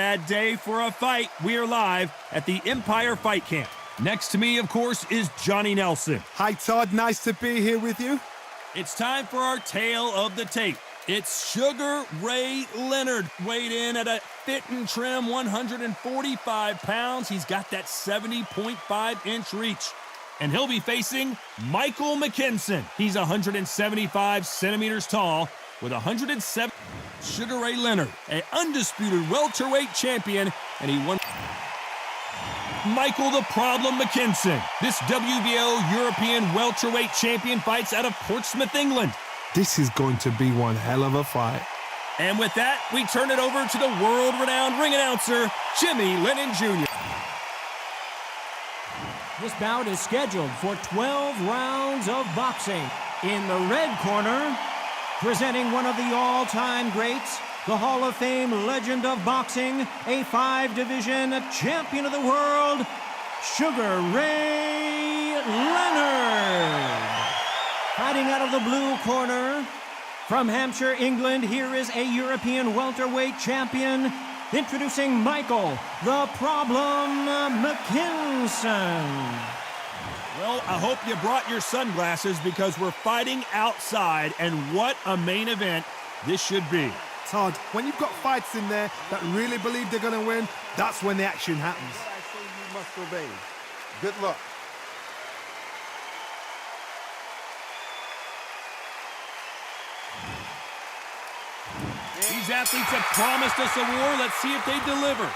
bad day for a fight. We're live at the Empire Fight Camp. Next to me, of course, is Johnny Nelson. Hi, Todd. Nice to be here with you. It's time for our tale of the tape. It's Sugar Ray Leonard, weighed in at a fit and trim 145 pounds. He's got that 70.5-inch reach. And he'll be facing Michael Mckinson. He's 175 centimeters tall with 107. Sugar Ray Leonard, an undisputed welterweight champion, and he won. Michael the Problem Mckinson, this WBO European welterweight champion, fights out of Portsmouth, England. This is going to be one hell of a fight. And with that, we turn it over to the world-renowned ring announcer, Jimmy Lennon Jr. This bout is scheduled for 12 rounds of boxing. In the red corner, presenting one of the all-time greats, the Hall of Fame legend of boxing, a 5-division champion of the world, Sugar Ray Leonard. Fighting out of the blue corner, from Hampshire, England, here is a European welterweight champion, introducing Michael, the Problem Mckinson. Well, I hope you brought your sunglasses because we're fighting outside, and what a main event this should be. Todd, when you've got fights in there that really believe they're going to win, that's when the action happens. What I say you must obey. Good luck. These athletes have promised us a war. Let's see if they deliver.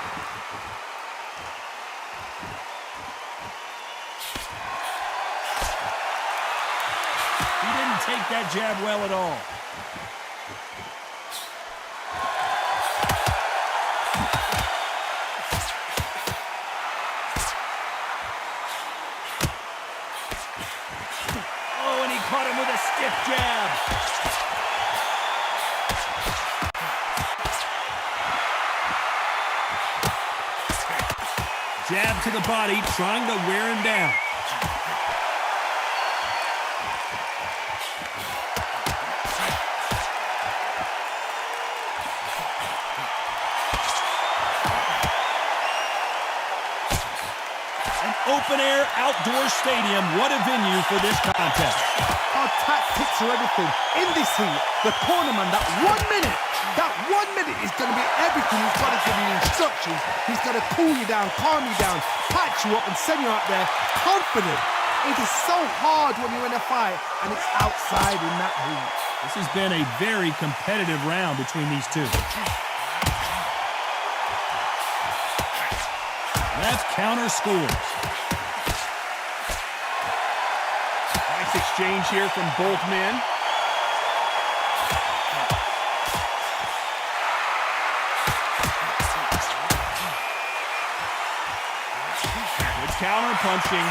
He didn't take that jab well at all. Oh, and he caught him with a stiff jab. Jab to the body, trying to wear him down. An open-air outdoor stadium. What a venue for this contest. Our tactics are everything. In this heat, the cornerman, that 1 minute is going to be everything. He's got to give you instructions. He's got to cool you down, calm you down, patch you up, and send you out there confident. It is so hard when you're in a fight, and it's outside in that heat. This has been a very competitive round between these two. That's counter scores. Nice exchange here from both men. Good counter punching.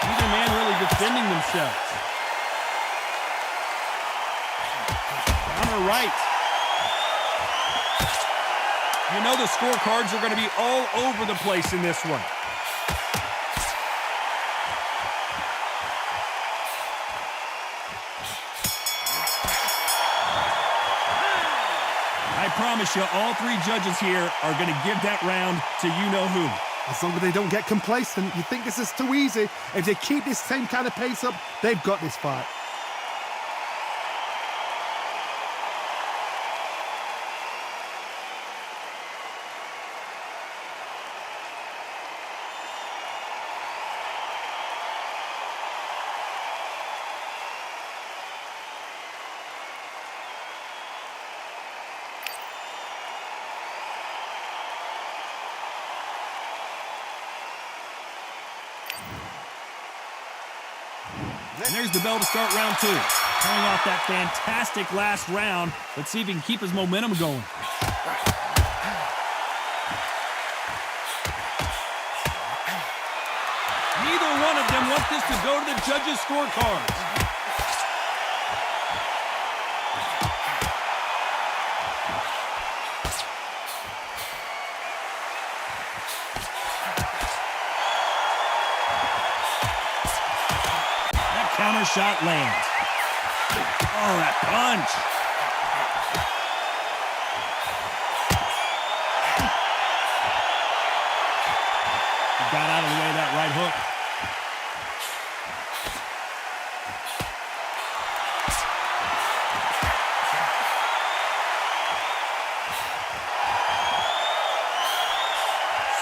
Neither man really defending themselves. Counter right. You know the scorecards are going to be all over the place in this one. I promise you, all three judges here are going to give that round to you-know-who. As long as they don't get complacent, you think this is too easy. If they keep this same kind of pace up, they've got this fight. And there's the bell to start round two. Coming off that fantastic last round. Let's see if he can keep his momentum going. Neither one of them wants this to go to the judges' scorecards. Counter shot lands. Oh, that punch.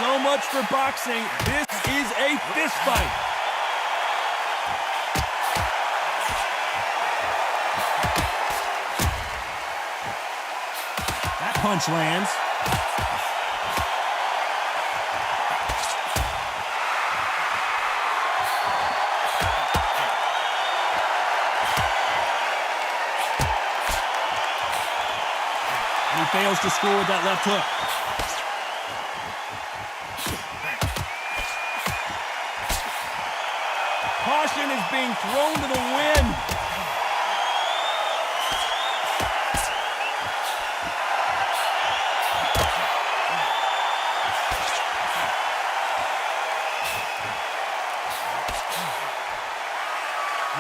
So much for boxing. This is a fist fight. That punch lands. And he fails to score with that left hook. Caution is being thrown to the wind.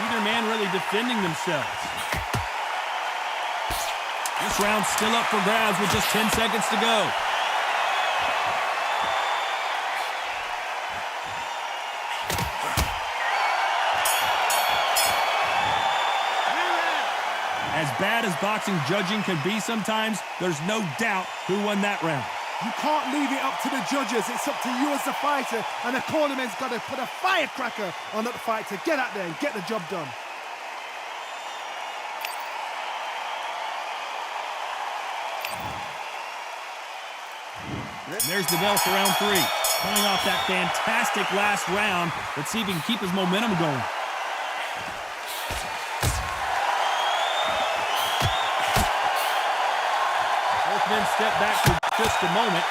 Neither man really defending themselves. This round's still up for grabs with just 10 seconds to go. As bad as boxing judging can be sometimes, there's no doubt who won that round. You can't leave it up to the judges. It's up to you as the fighter, and the cornerman's got to put a firecracker on that fight to get out there and get the job done. There's the bell for round 3. Coming off that fantastic last round. Let's see if he can keep his momentum going. Both men step back for just a moment.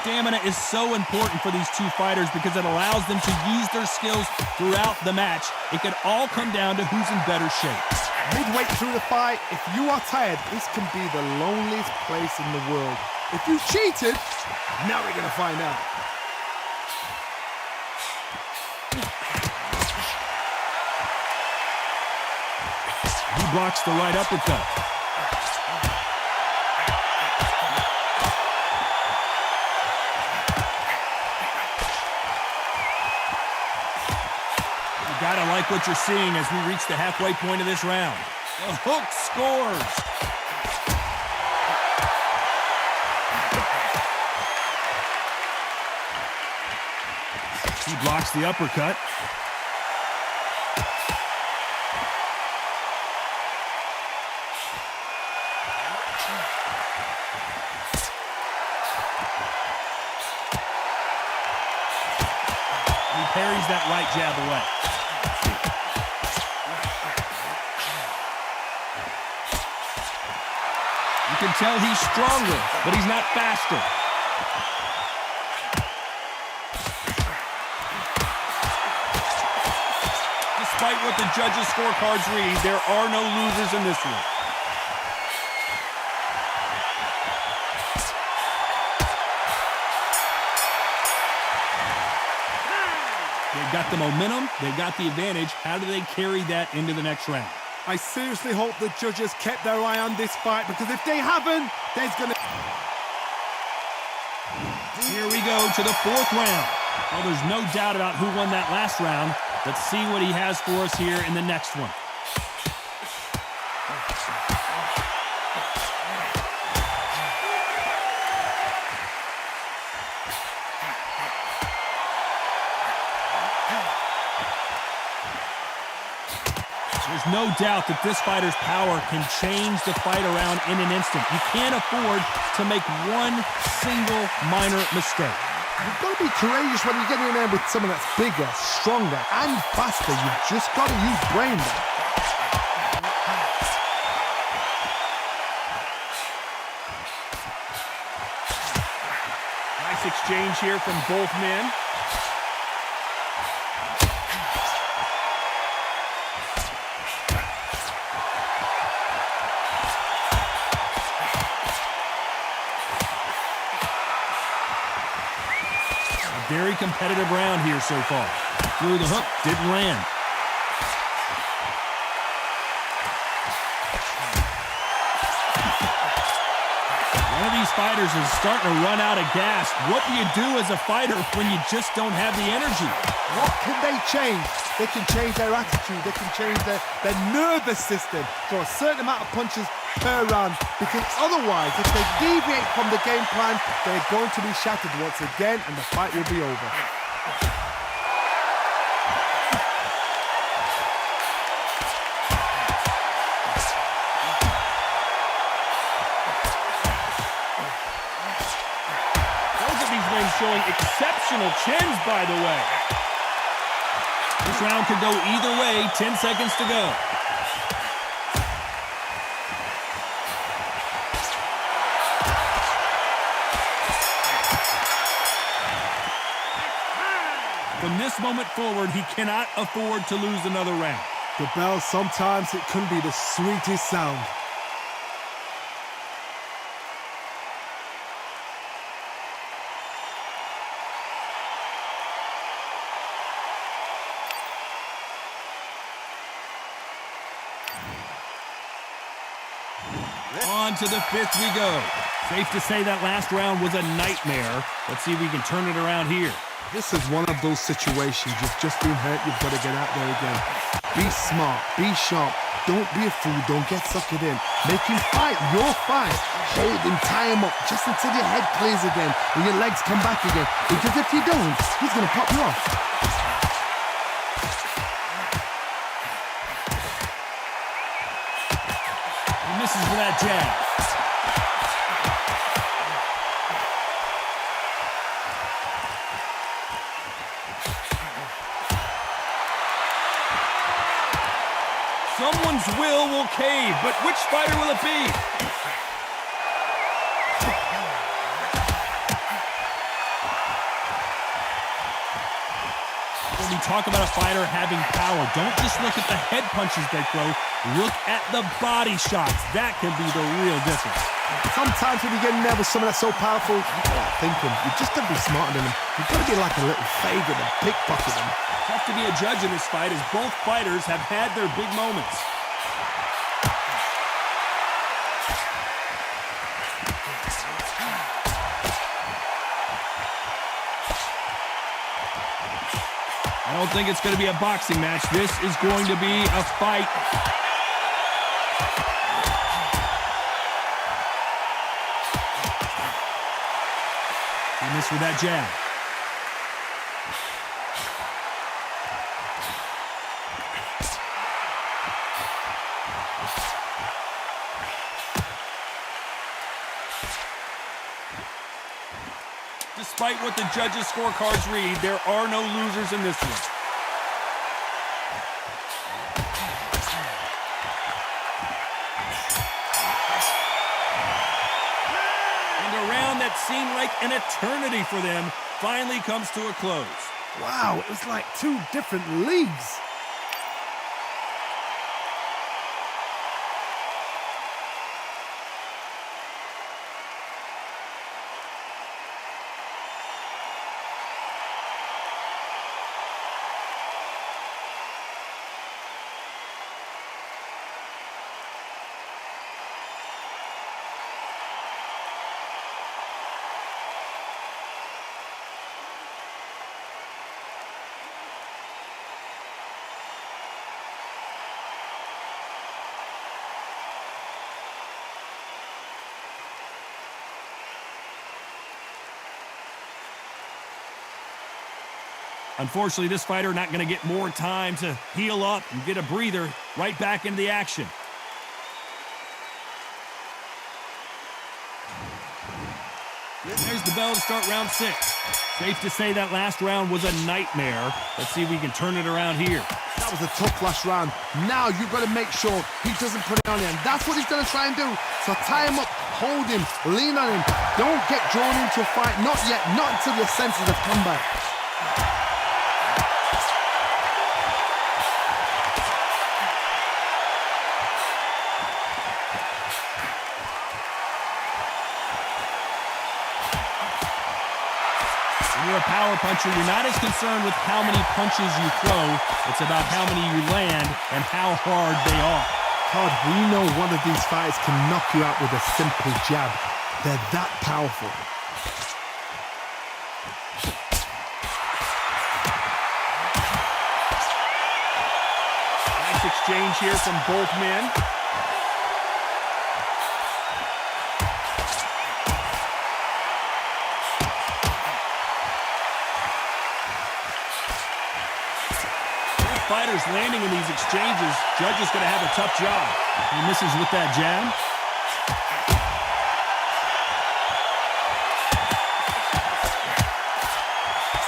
Stamina is so important for these two fighters because it allows them to use their skills throughout the match. It could all come down to who's in better shape. Midway through the fight, if you are tired, this can be the loneliest place in the world. If you cheated, now we're going to find out. He blocks the right uppercut. Gotta like what you're seeing as we reach the halfway point of this round. The hook scores. He blocks the uppercut. He parries that right jab away. You can tell he's stronger, but he's not faster. Despite what the judges' scorecards read, there are no losers in this one. They've got the momentum, they've got the advantage. How do they carry that into the next round? I seriously hope the judges kept their eye on this fight, because if they haven't, there's going to... Here we go to the 4th round. Well, there's no doubt about who won that last round. Let's see what he has for us here in the next one. There's no doubt that this fighter's power can change the fight around in an instant. You can't afford to make one single minor mistake. You've got to be courageous when you get in there with someone that's bigger, stronger, and faster. You've just got to use brain there. Nice exchange here from both men. Very competitive round here so far. Threw the hook, didn't land. One of these fighters is starting to run out of gas. What do you do as a fighter when you just don't have the energy? What can they change? They can change their attitude. They can change their nervous system. So a certain amount of punches per round. Because otherwise, if they deviate from the game plan, they're going to be shattered once again and the fight will be over. Showing exceptional chins, by the way. This round could go either way. 10 seconds to go. From this moment forward, he cannot afford to lose another round. The bell, sometimes it can be the sweetest sound. On to the fifth we go. Safe to say that last round was a nightmare. Let's see if we can turn it around here. This is one of those situations. You've just been hurt. You've got to get out there again. Be smart. Be sharp. Don't be a fool. Don't get suckered in. Make him fight your fight. Hold him. Tie him up just until your head clears again and your legs come back again. Because if you don't, he's going to pop you off. Misses with that jab. Someone's will cave, but which fighter will it be? When we talk about a fighter having power, don't just look at the head punches they throw. Look at the body shots. That can be the real difference. Sometimes when you get nervous, someone that's so powerful, thinking, you just got to be smarter than him. You've got to be like a little faggot and pickpocket him. Tough to be a judge in this fight as both fighters have had their big moments. I don't think it's going to be a boxing match. This is going to be a fight. He missed with that jab. Despite what the judges' scorecards read, there are no losers in this one. And a round that seemed like an eternity for them finally comes to a close. Wow, it was like two different leagues. Unfortunately, this fighter not going to get more time to heal up and get a breather. Right back into the action. There's the bell to start round 6. Safe to say that last round was a nightmare. Let's see if we can turn it around here. That was a tough last round. Now you've got to make sure he doesn't put it on him. That's what he's going to try and do. So tie him up, hold him, lean on him. Don't get drawn into a fight. Not yet. Not until your senses have come back. When you're a power puncher, you're not as concerned with how many punches you throw. It's about how many you land and how hard they are. Todd, we know one of these fighters can knock you out with a simple jab. They're that powerful. Nice exchange here from both men. Fighters landing in these exchanges. Judge is going to have a tough job. He misses with that jab.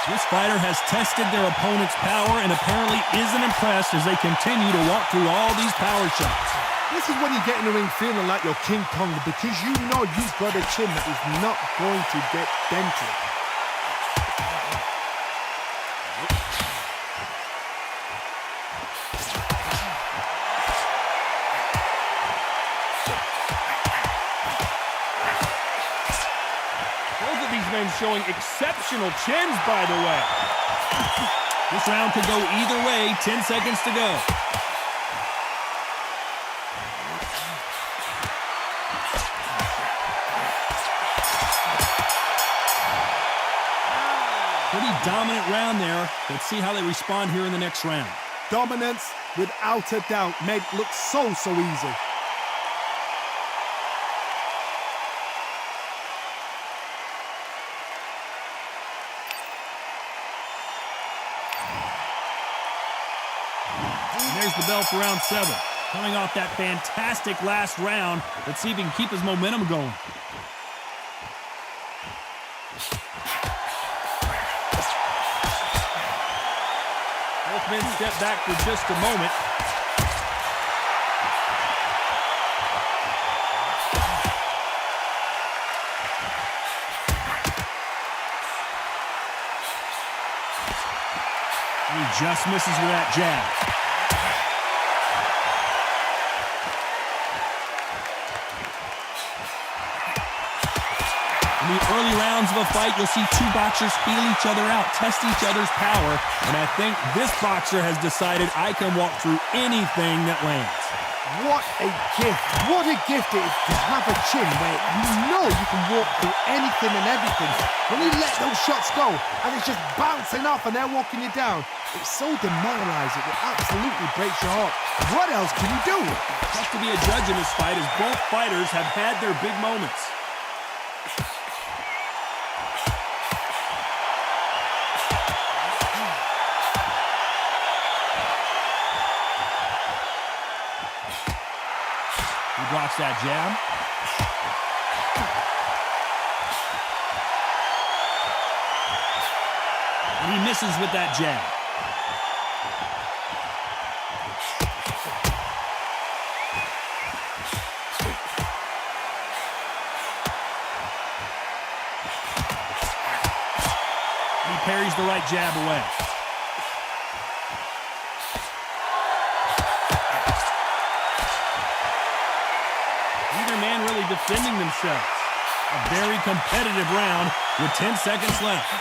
This fighter has tested their opponent's power and apparently isn't impressed as they continue to walk through all these power shots. This is when you get in the ring feeling like you're King Kong because you know you've got a chin that is not going to get dented. Showing exceptional chins, by the way. This round could go either way. 10 seconds to go. Pretty dominant round there. Let's see how they respond here in the next round. Dominance, without a doubt, made it look so easy. There's the bell for round 7. Coming off that fantastic last round. Let's see if he can keep his momentum going. Both men step back for just a moment. He just misses with that jab. In the early rounds of a fight, you'll see two boxers feel each other out, test each other's power, and I think this boxer has decided I can walk through anything that lands. What a gift. What a gift it is to have a chin where you know you can walk through anything and everything. When you let those shots go and it's just bouncing off and they're walking you down, it's so demoralizing. It absolutely breaks your heart. What else can you do? Tough to be a judge in this fight as both fighters have had their big moments. Blocks that jab. And he misses with that jab. He parries the right jab away. Defending themselves. A very competitive round with 10 seconds left.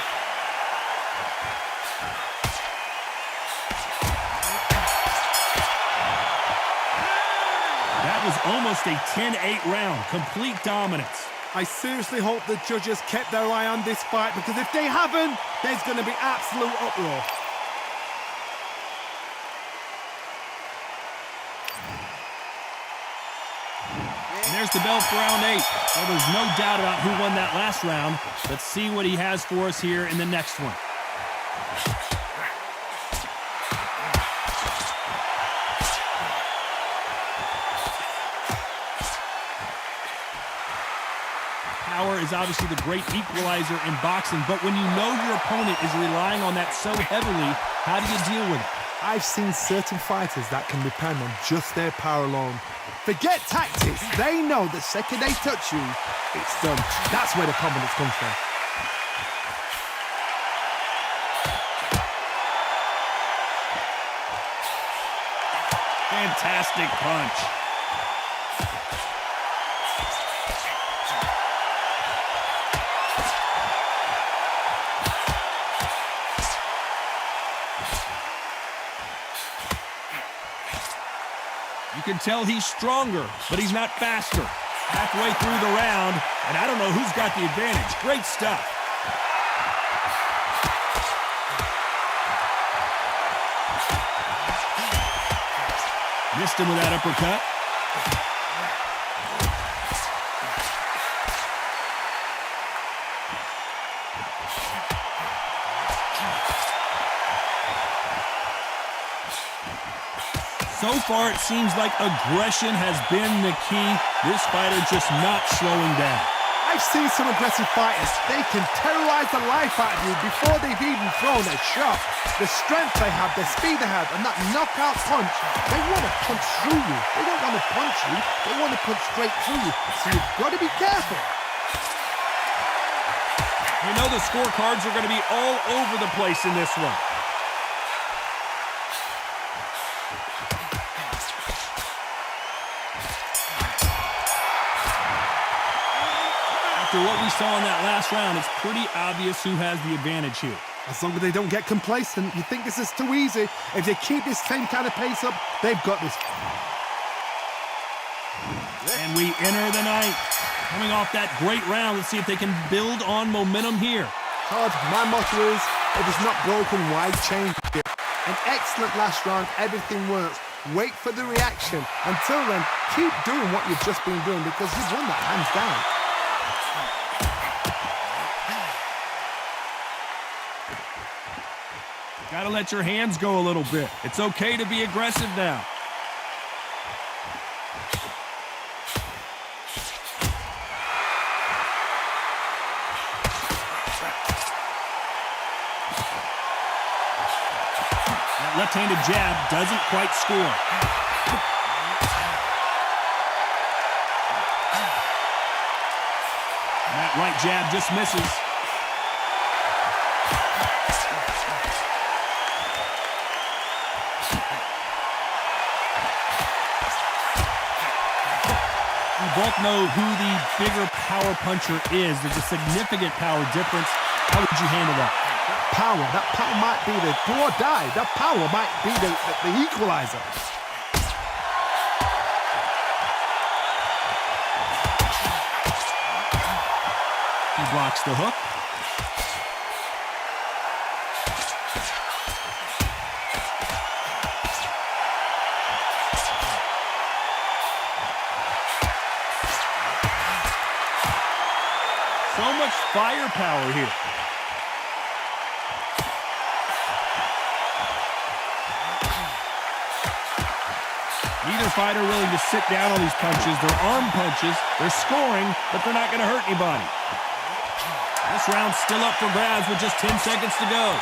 That was almost a 10-8 round. Complete dominance. I seriously hope the judges kept their eye on this fight because if they haven't, there's going to be absolute uproar. There's the bell for round 8. Well, there's no doubt about who won that last round. Let's see what he has for us here in the next one. Power is obviously the great equalizer in boxing, but when you know your opponent is relying on that so heavily, how do you deal with it? I've seen certain fighters that can depend on just their power alone. Forget tactics. They know the second they touch you, it's done. That's where the confidence comes from. Fantastic punch. You can tell he's stronger, but he's not faster. Halfway through the round, and I don't know show who's got the advantage. Great stuff. Missed him with that uppercut. So far, it seems like aggression has been the key. This fighter just not slowing down. I've seen some aggressive fighters. They can terrorize the life out of you before they've even thrown a shot. The strength they have, the speed they have, and that knockout punch, they want to punch through you. They don't want to punch you. They want to punch straight through you. So you've got to be careful. You know the scorecards are going to be all over the place in this one. After what we saw in that last round, it's pretty obvious who has the advantage here. As long as they don't get complacent, you think this is too easy. If they keep this same kind of pace up, they've got this. And we enter the ninth. Coming off that great round, let's see if they can build on momentum here. Todd, my motto is, if it's not broken, why change it? An excellent last round, everything works. Wait for the reaction. Until then, keep doing what you've just been doing because you've won that hands down. Gotta let your hands go a little bit. It's okay to be aggressive now. That left-handed jab doesn't quite score. And that right jab just misses. We both know who the bigger power puncher is. There's a significant power difference. How would you handle that? That power might be the do or die. That power might be the equalizer. He blocks the hook. So much firepower here. Neither fighter willing to sit down on these punches. They're arm punches. They're scoring, but they're not going to hurt anybody. This round's still up for grabs with just 10 seconds to go.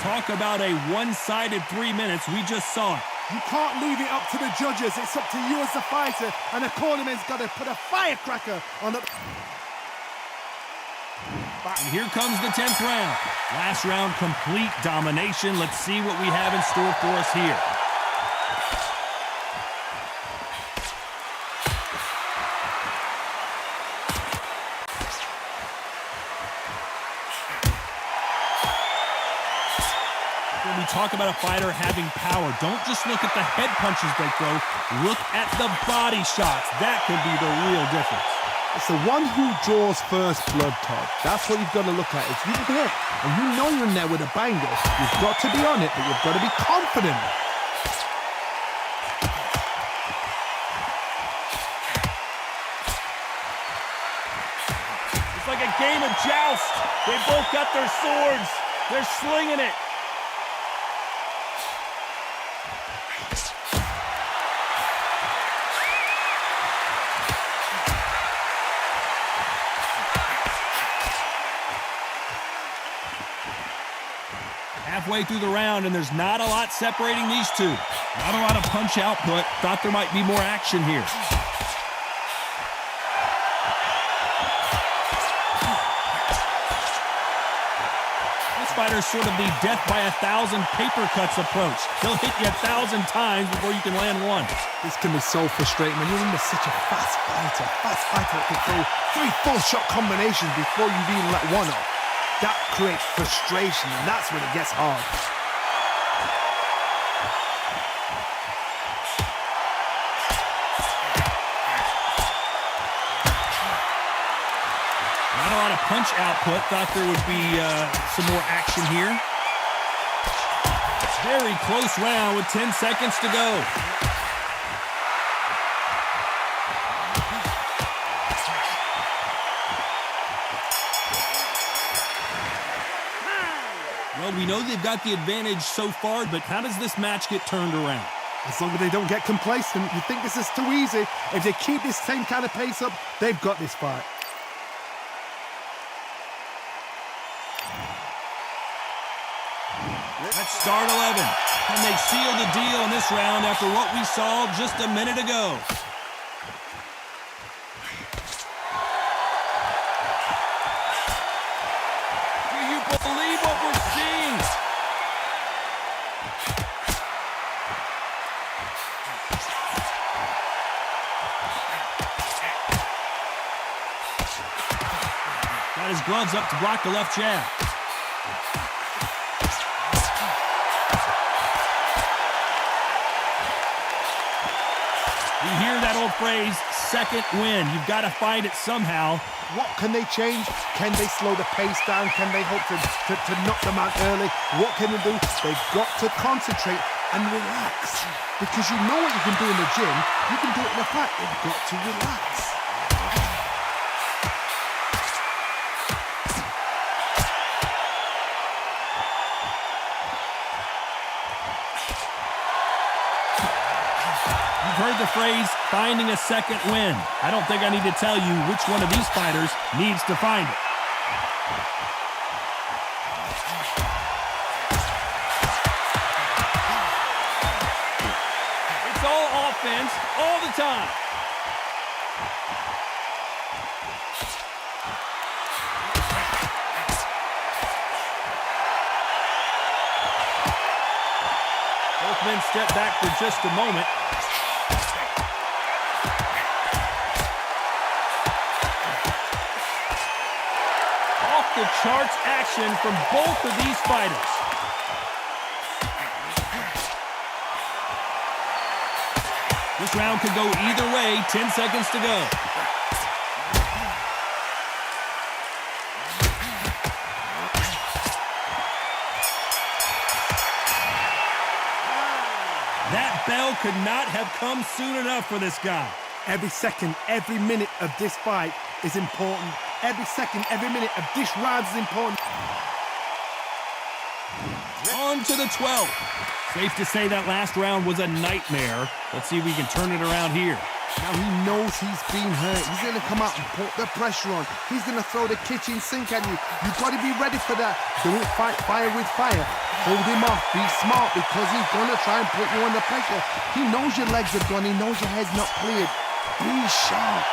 Talk about a one-sided 3 minutes. We just saw it. You can't leave it up to the judges. It's up to you as the fighter, and the cornerman's got to put a firecracker on the... And here comes the 10th round. Last round, complete domination. Let's see what we have in store for us here. When we talk about a fighter having power, don't just look at the head punches they throw. Look at the body shots. That could be the real difference. It's the one who draws first blood, Todd. That's what you've got to look at. If you hit and you know you're in there with a banger, you've got to be on it, but you've got to be confident. It's like a game of joust. They both got their swords. They're slinging it. Halfway through the round, and there's not a lot separating these two. Not a lot of punch output. Thought there might be more action here. This fighter's sort of the death by 1,000 paper cuts approach. He'll hit you 1,000 times before you can land one. This can be so frustrating when you're under such a fast fighter that can throw 3 full shot combinations before you've even let one off. that creates frustration, and that's when it gets hard. Not a lot of punch output. Thought there would be some more action here. Very close round with 10 seconds to go. Well, we know they've got the advantage so far, but how does this match get turned around? As long as they don't get complacent, you think this is too easy. If they keep this same kind of pace up, they've got this fight. Let's start 11. And they seal the deal in this round after what we saw just a minute ago. Do you believe what we're seeing? Got his gloves up to block the left jab. You hear that old phrase, second win. You've got to find it somehow. What can they change? Can they slow the pace down? Can they hope to knock them out early? What can they do? They've got to concentrate and relax. Because you know what you can do in the gym. You can do it in the fight. They've got to relax. Heard the phrase, finding a second win. I don't think I need to tell you which one of these fighters needs to find it. It's all offense, all the time. Both men step back for just a moment. The charts action from both of these fighters. This round could go either way. 10 seconds to go. That bell could not have come soon enough for this guy. Every second, every minute of this fight is important. Every second, every minute of this round is important. On to the 12th. Safe to say that last round was a nightmare. Let's see if we can turn it around here. Now he knows he's been hurt. He's going to come out and put the pressure on. He's going to throw the kitchen sink at you. You've got to be ready for that. Don't fight fire with fire. Hold him off. Be smart because he's going to try and put you under pressure. He knows your legs are gone. He knows your head's not cleared. Be sharp.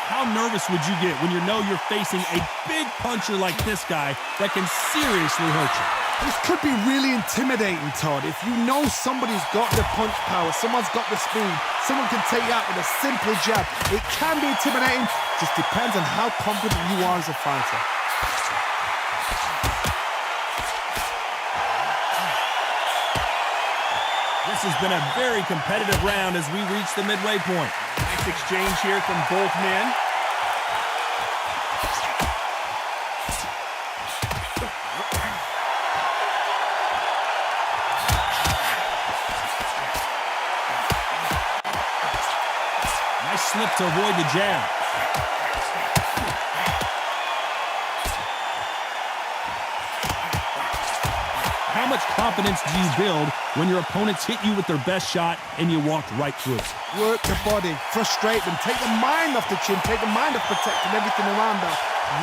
How nervous would you get when you know you're facing a big puncher like this guy that can seriously hurt you? This could be really intimidating, Todd. If you know somebody's got the punch power, someone's got the speed, someone can take you out with a simple jab. It can be intimidating. Just depends on how confident you are as a fighter. This has been a very competitive round as we reach the midway point. Nice exchange here from both men. Nice slip to avoid the jab. How much confidence do you build when your opponents hit you with their best shot and you walked right through it? Work the body, frustrate them, take the mind off the chin, take the mind off protecting everything around them.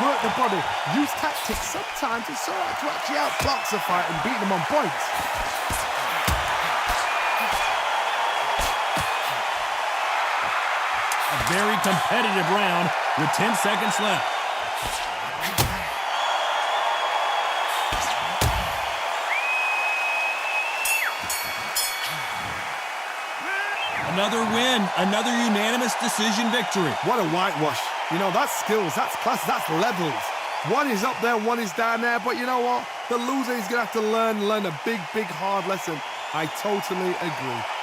Work the body, use tactics. Sometimes it's all right to actually outbox a fight and beat them on points. A very competitive round with 10 seconds left. Another win, another unanimous decision victory. What a whitewash. You know, that's skills, that's class, that's levels. One is up there, one is down there, but you know what? The loser is going to have to learn a big, hard lesson. I totally agree.